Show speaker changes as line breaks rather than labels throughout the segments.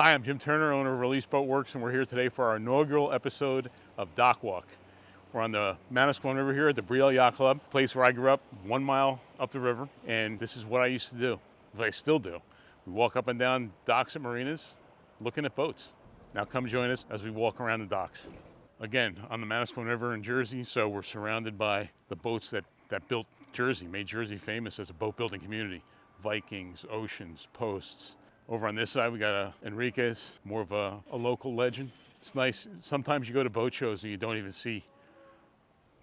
Hi, I'm Jim Turner, owner of Release Boatworks, and we're here today for our inaugural episode of Dock Walk. We're on the Manasquan River here at the Brielle Yacht Club, place where I grew up, 1 mile up the river, and this is what I used to do, what I still do. We walk up and down docks at marinas, looking at boats. Now come join us as we walk around the docks. Again, on the Manasquan River in Jersey, so we're surrounded by the boats that built Jersey, made Jersey famous as a boat building community. Vikings, Oceans, Posts. Over on this side, we got Enriquez, more of a local legend. It's nice. Sometimes you go to boat shows and you don't even see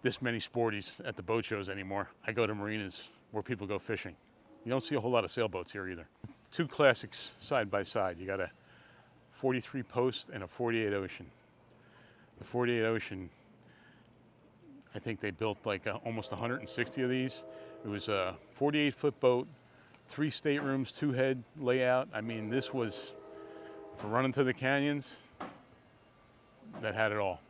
this many sporties at the boat shows anymore. I go to marinas where people go fishing. You don't see a whole lot of sailboats here either. Two classics side by side. You got a 43 Post and a 48 Ocean. The 48 Ocean, I think they built like almost 160 of these. It was a 48-foot boat, 3 staterooms, 2-head layout. I mean, this was, for running to the canyons, that had it all.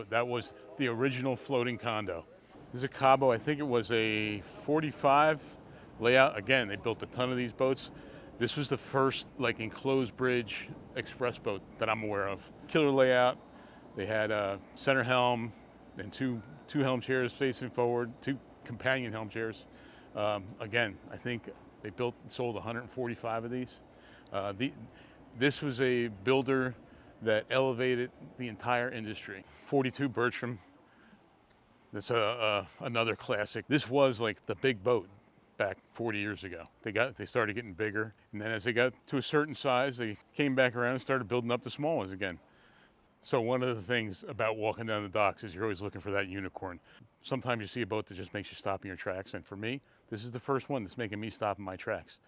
That was the original floating condo. This is a Cabo, I think it was a 45 layout. Again, they built a ton of these boats. This was the first like enclosed bridge express boat that I'm aware of. Killer layout. They had a center helm and two helm chairs facing forward, 2 companion helm chairs. Again, I think they built and sold 145 of these. This was a builder that elevated the entire industry. 42 Bertram, that's another classic. This was like the big boat back 40 years ago. They started getting bigger, and then as they got to a certain size, they came back around and started building up the small ones again. So one of the things about walking down the docks is you're always looking for that unicorn. Sometimes you see a boat that just makes you stop in your tracks, and for me, this is the first one that's making me stop in my tracks.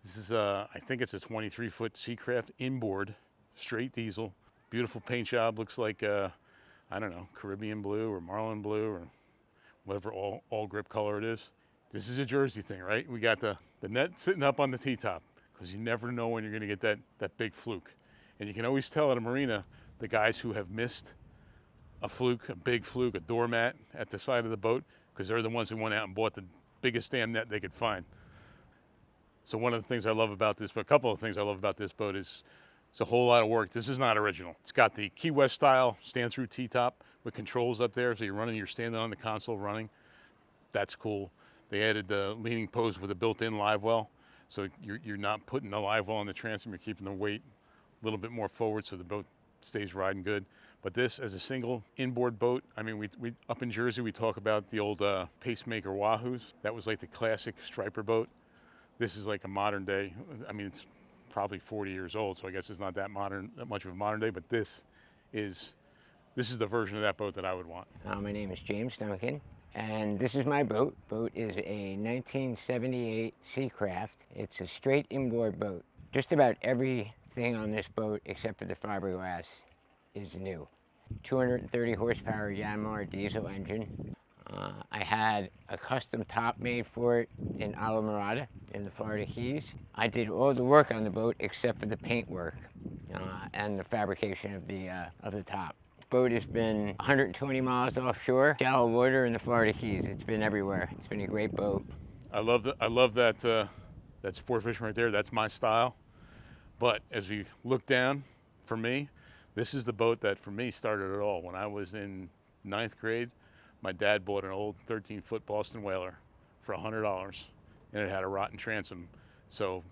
This is, I think it's a 23-foot Seacraft inboard, straight diesel. Beautiful paint job, looks like, I don't know, Caribbean blue or Marlin blue or whatever all grip color it is. This is a Jersey thing, right? We got the net sitting up on the T-top because you never know when you're gonna get that big fluke. And you can always tell at a marina, the guys who have missed a fluke, a big fluke, a doormat at the side of the boat, because they're the ones who went out and bought the biggest damn net they could find. So one of the things I love about this, but a couple of things I love about this boat is it's a whole lot of work. This is not original. It's got the Key West style stand-through T-top with controls up there, so you're standing on the console running. That's cool. They added the leaning post with a built-in live well, so you're not putting the live well on the transom. You're keeping the weight a little bit more forward so the boat stays riding good. But this, as a single inboard boat, I mean, we up in Jersey, we talk about the old Pacemaker Wahoos. That was like the classic striper boat. This is like a modern day. I mean, it's probably 40 years old, so I guess it's not that much of a modern day. But this is the version of that boat that I would want.
My name is James Duncan, and this is my boat. Boat is a 1978 Seacraft. It's a straight inboard boat. Just about everything on this boat, except for the fiberglass, is new. 230 horsepower Yanmar diesel engine. I had a custom top made for it in Islamorada in the Florida Keys. I did all the work on the boat except for the paint work and the fabrication of the top. The boat has been 120 miles offshore, shallow water in the Florida Keys. It's been everywhere. It's been a great boat.
I love that sport fishing right there. That's my style. But as we look down, for me, this is the boat that for me started it all. When I was in 9th grade, my dad bought an old 13-foot Boston Whaler for $100, and it had a rotten transom. So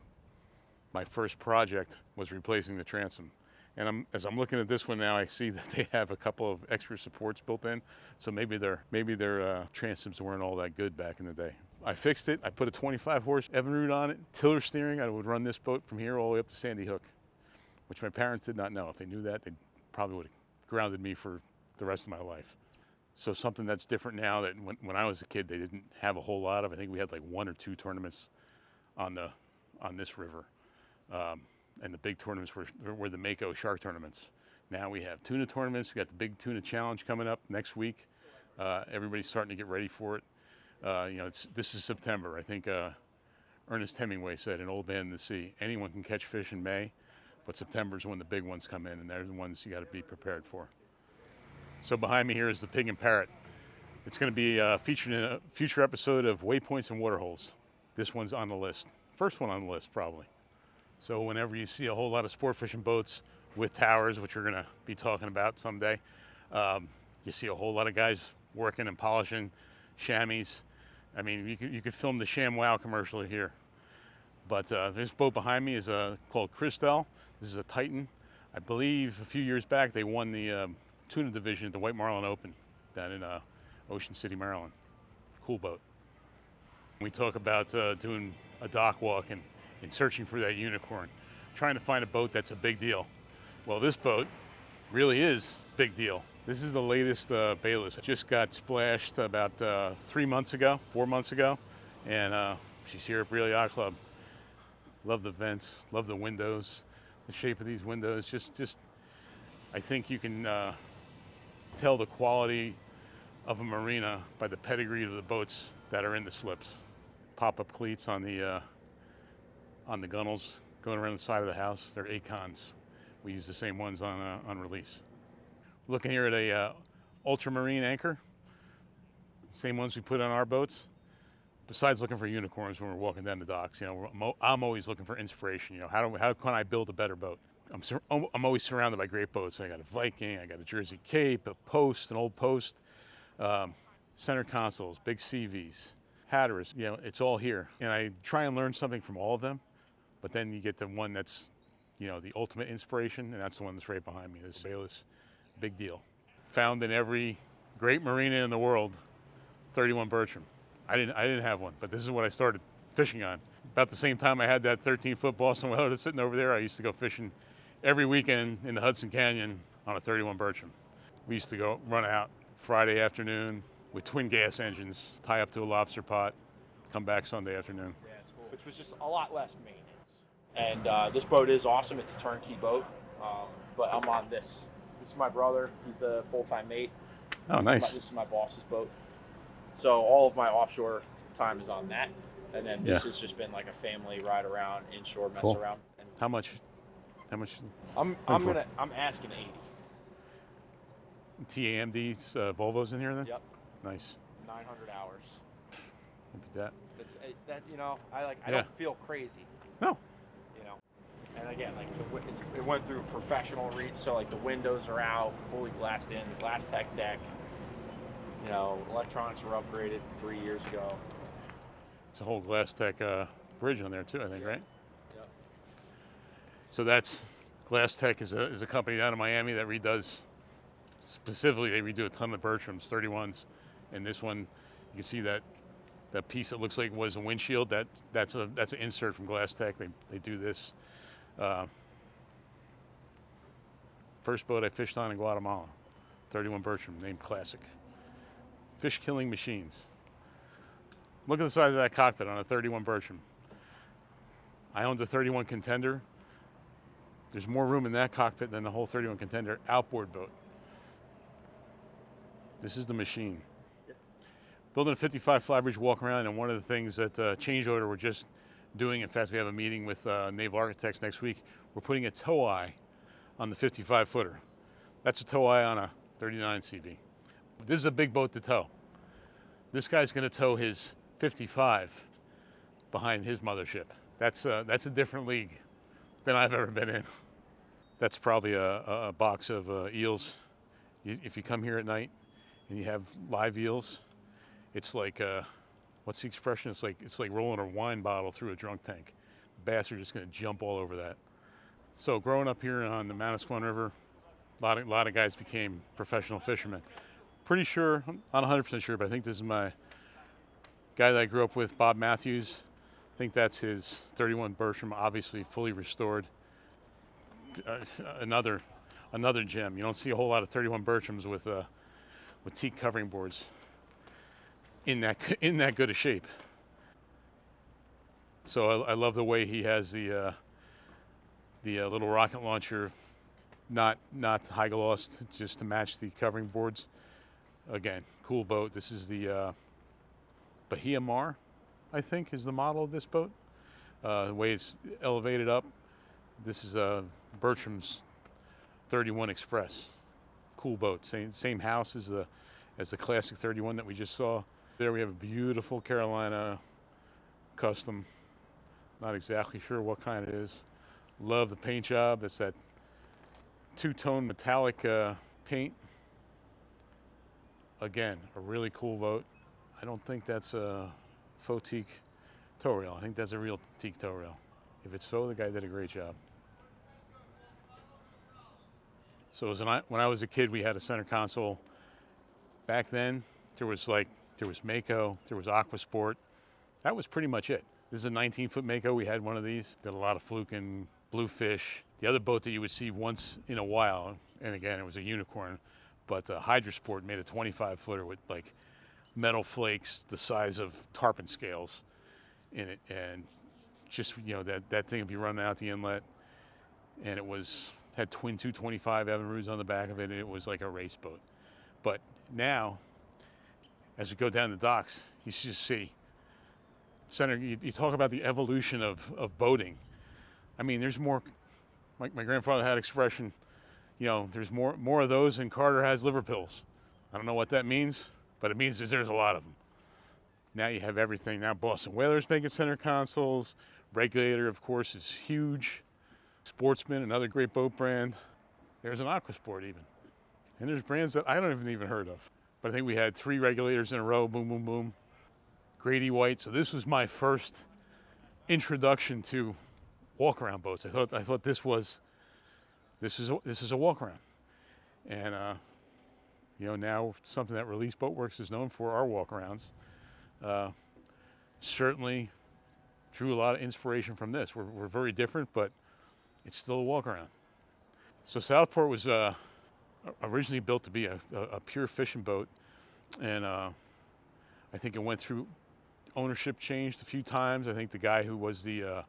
my first project was replacing the transom. And as I'm looking at this one now, I see that they have a couple of extra supports built in. So maybe their transoms weren't all that good back in the day. I fixed it. I put a 25-horse Evinrude on it, tiller steering. I would run this boat from here all the way up to Sandy Hook, which my parents did not know. If they knew that, they probably would have grounded me for the rest of my life. So something that's different now that when I was a kid, they didn't have a whole lot of. I think we had like 1 or 2 tournaments on this river. And the big tournaments were the Mako shark tournaments. Now we have tuna tournaments. We got the big tuna challenge coming up next week. Everybody's starting to get ready for it. This is September. I think Ernest Hemingway said in Old Man in the Sea, anyone can catch fish in May, but September's when the big ones come in, and they're the ones you got to be prepared for. So behind me here is the Pig and Parrot. It's going to be featured in a future episode of Waypoints and Waterholes. This one's on the list. First one on the list, probably. So whenever you see a whole lot of sport fishing boats with towers, which we're going to be talking about someday, you see a whole lot of guys working and polishing chamois. I mean, you could film the ShamWow commercial here. But this boat behind me is called Christel. This is a Titan. I believe a few years back they won the tuna division at the White Marlin Open down in Ocean City, Maryland. Cool boat. We talk about doing a dock walk and searching for that unicorn, trying to find a boat that's a big deal. Well, this boat really is big deal. This is the latest Bayless. It just got splashed about 4 months ago, and she's here at Brielle Yacht Club. Love the vents, love the windows, the shape of these windows. Just, I think you can tell the quality of a marina by the pedigree of the boats that are in the slips. Pop-up cleats on the gunnels going around the side of the house. They're Acons. We use the same ones on Release. Looking here at a ultramarine anchor, same ones we put on our boats. Besides looking for unicorns when we're walking down the docks, I'm always looking for inspiration. How can I build a better boat? I'm always surrounded by great boats. I got a Viking, I got a Jersey Cape, a post, an old post, center consoles, big CVs, Hatteras. It's all here, and I try and learn something from all of them. But then you get the one that's, the ultimate inspiration, and that's the one that's right behind me. This Bayless, big deal. Found in every great marina in the world, 31 Bertram. I didn't have one, but this is what I started fishing on. About the same time I had that 13-foot Boston Whaler that's sitting over there, I used to go fishing every weekend in the Hudson Canyon on a 31 Bertram. We used to go run out Friday afternoon with twin gas engines, tie up to a lobster pot, come back Sunday afternoon.
Yeah, it's cool. Which was just a lot less maintenance. And this boat is awesome. It's a turnkey boat, but I'm on this. This is my brother. He's the full-time mate.
Oh, nice.
This is my boss's boat. So all of my offshore time is on that, and then this has just been like a family ride around, inshore mess around. And
How much?
I'm asking 80.
TAMD's Volvos in here then?
Yep.
Nice.
900 hours.
Look at that.
I don't feel crazy.
No.
And again, it went through professional reach, so like the windows are out, fully glassed in, glass tech deck. Electronics were upgraded 3 years ago.
It's a whole glass tech bridge on there too, I think, right?
Yep.
So that's Glass Tech is a company down in Miami that redoes, specifically they redo a ton of Bertrams, 31s, and this one you can see that piece that looks like was a windshield. That's an insert from Glass Tech. They do this. First boat I fished on in Guatemala, 31 Bertram, named Classic. Fish killing machines. Look at the size of that cockpit on a 31 Bertram. I owned a 31 Contender. There's more room in that cockpit than the whole 31 Contender outboard boat. This is the machine. Building a 55 flybridge walk around, and one of the things that Change Order we're just doing, in fact we have a meeting with Naval Architects next week, we're putting a tow eye on the 55 footer. That's a tow eye on a 39 CV. This is a big boat to tow. This guy's going to tow his 55 behind his mothership. That's a different league than I've ever been in. That's probably a box of eels. If you come here at night and you have live eels, it's like what's the expression? It's like rolling a wine bottle through a drunk tank. The bass are just going to jump all over that. So growing up here on the Manasquan River, a lot of guys became professional fishermen. Pretty sure, I'm not 100% sure, but I think this is my guy that I grew up with, Bob Matthews. I think that's his 31 Bertram, obviously fully restored. Another gem. You don't see a whole lot of 31 Bertrams with teak covering boards in that good a shape. So I love the way he has the little rocket launcher, not high glossed, just to match the covering boards. Again, cool boat. This is the Bahia Mar, I think, is the model of this boat. The way it's elevated up. This is Bertram's 31 Express. Cool boat. Same house as the classic 31 that we just saw. There we have a beautiful Carolina custom. Not exactly sure what kind it is. Love the paint job. It's that two-tone metallic paint. Again, a really cool boat. I don't think that's a faux teak tow rail. I think that's a real teak tow rail. If it's faux, the guy did a great job. So when I was a kid, we had a center console. Back then, there was Mako, there was Aquasport. That was pretty much it. This is a 19-foot Mako. We had one of these. Did a lot of fluking, bluefish. The other boat that you would see once in a while, and again, it was a unicorn, but Hydrosport made a 25-footer with like metal flakes the size of tarpon scales in it, and just, you know, that thing would be running out the inlet, and it had twin 225 Evinrudes on the back of it, and it was like a race boat. But now, as we go down the docks, you just see you talk about the evolution of boating. I mean, there's more. My grandfather had an expression, you know, there's more of those than Carter has liver pills. I don't know what that means, but it means that there's a lot of them. Now you have everything. Now Boston Whalers making center consoles. Regulator, of course, is huge. Sportsman, another great boat brand. There's an Aquasport even. And there's brands that I don't even heard of. But I think we had 3 regulators in a row, boom, boom, boom. Grady White. So this was my first introduction to walk-around boats. I thought this is a walk-around. And you know, now something that Release Boatworks is known for are walk-arounds. Certainly drew a lot of inspiration from this. We're very different, but it's still a walk-around. So Southport was originally built to be a pure fishing boat, and I think it went through ownership changed a few times. I think the guy who was the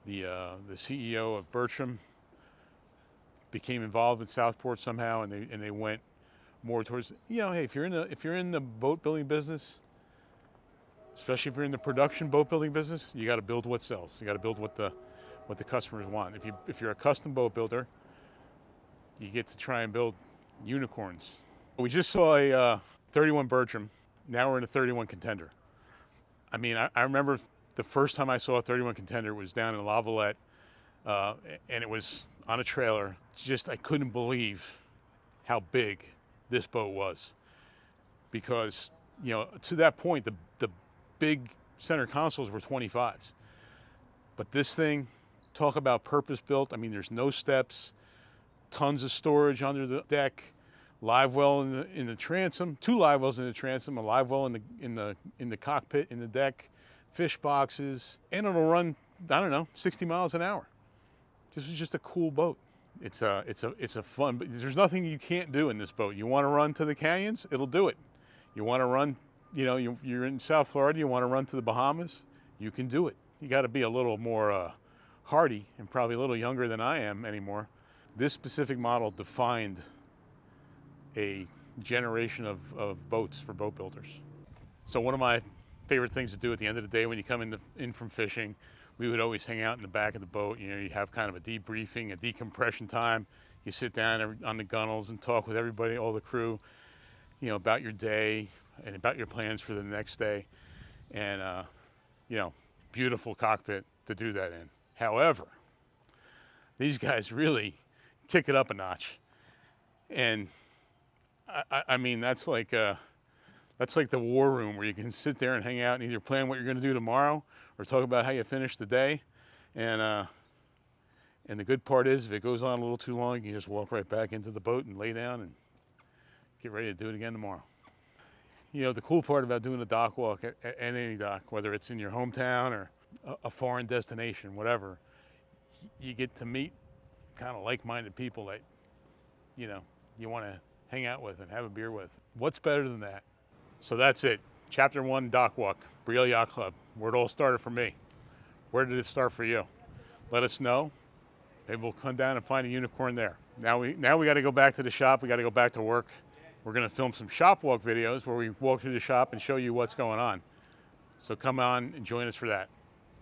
CEO of Bertram became involved with Southport somehow, and they went more towards, you know, hey, if you're in the boat building business, especially if you're in the production boat building business, you got to build what sells. You got to build what the customers want. If you're a custom boat builder, you get to try and build unicorns. We just saw a 31 Bertram. Now we're in a 31 Contender. I mean, I remember the first time I saw a 31 Contender was down in Lavalette, and it was on a trailer. Just, I couldn't believe how big this boat was, because, you know, to that point, the big center consoles were 25s. But this thing, talk about purpose built. I mean, there's no steps, tons of storage under the deck, live well in the transom, 2 live wells in the transom, a live well in the cockpit, in the deck, fish boxes, and it'll run, I don't know, 60 miles an hour. This is just a cool boat. It's a fun, but there's nothing you can't do in this boat. You want to run to the canyons, it'll do it. You want to run, you know, you're in South Florida, you want to run to the Bahamas, you can do it. You got to be a little more hardy and probably a little younger than I am anymore. This specific model defined a generation of boats for boat builders. So one of my favorite things to do at the end of the day when you come in from fishing, we would always hang out in the back of the boat. You know, you have kind of a debriefing, a decompression time. You sit down on the gunnels and talk with everybody, all the crew, you know, about your day and about your plans for the next day. And, you know, beautiful cockpit to do that in. However, these guys really kick it up a notch. And I mean, that's like the war room where you can sit there and hang out and either plan what you're going to do tomorrow or talk about how you finished the day. And the good part is, if it goes on a little too long, you can just walk right back into the boat and lay down and get ready to do it again tomorrow. You know, the cool part about doing a dock walk at any dock, whether it's in your hometown or a foreign destination, whatever, you get to meet kind of like-minded people that, you know, you want to hang out with and have a beer with. What's better than that? So that's it. Chapter 1, Dock Walk, Brielle Yacht Club. Where it all started for me. Where did it start for you? Let us know. Maybe we'll come down and find a unicorn there. Now we got to go back to the shop. We got to go back to work. We're going to film some shop walk videos where we walk through the shop and show you what's going on. So come on and join us for that.